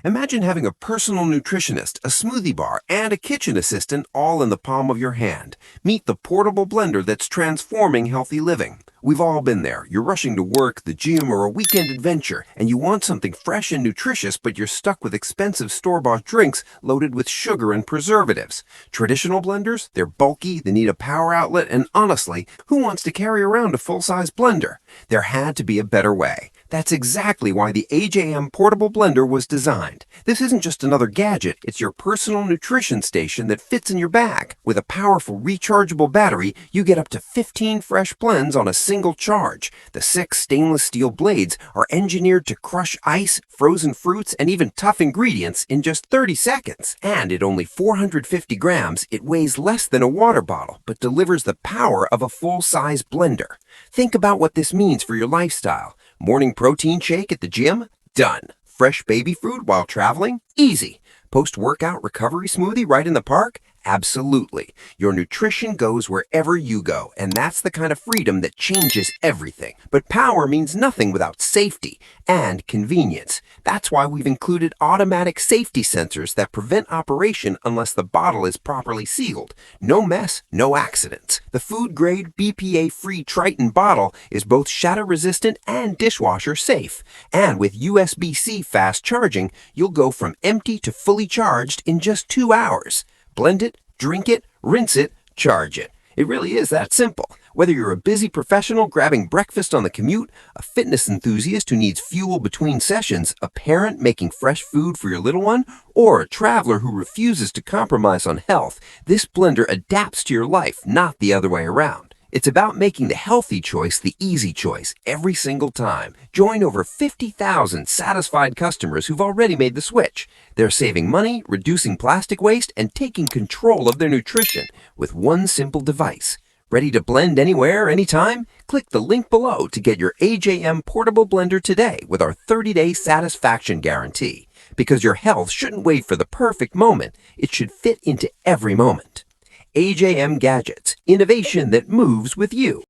Imagine having a personal nutritionist, a smoothie bar, and a kitchen assistant all in the palm of your hand. Meet the portable blender that's transforming healthy living. We've all been there. You're rushing to work, the gym, or a weekend adventure, and you want something fresh and nutritious, but you're stuck with expensive store-bought drinks loaded with sugar and preservatives. Traditional blenders, they're bulky, they need a power outlet, and honestly, who wants to carry around a full-size blender? There had to be a better way. That's exactly why the AJM portable blender was designed. This isn't just another gadget, it's your personal nutrition station that fits in your bag. With a powerful rechargeable battery, you get up to 15 fresh blends on a single charge. The 6 stainless steel blades are engineered to crush ice, frozen fruits, and even tough ingredients in just 30 seconds. And at only 450 grams, it weighs less than a water bottle, but delivers the power of a full-size blender. Think about what this means for your lifestyle. Morning protein shake at the gym? Done. Fresh baby food while traveling? Easy. Post-workout recovery smoothie right in the park? Absolutely. Your nutrition goes wherever you go, and that's the kind of freedom that changes everything. But power means nothing without safety and convenience. That's why we've included automatic safety sensors that prevent operation unless the bottle is properly sealed. No mess, no accidents. The food-grade BPA-Free Triton bottle is both shatter-resistant and dishwasher safe. And with USB-C fast charging, you'll go from empty to fully charged in just 2 hours. Blend it, drink it, rinse it, charge it. It really is that simple. Whether you're a busy professional grabbing breakfast on the commute, a fitness enthusiast who needs fuel between sessions, a parent making fresh food for your little one, or a traveler who refuses to compromise on health, this blender adapts to your life, not the other way around. It's about making the healthy choice the easy choice every single time. Join over 50,000 satisfied customers who've already made the switch. They're saving money, reducing plastic waste, and taking control of their nutrition with one simple device. Ready to blend anywhere, anytime? Click the link below to get your AJM portable blender today with our 30-day satisfaction guarantee. Because your health shouldn't wait for the perfect moment. It should fit into every moment. AJM Gadgets, innovation that moves with you.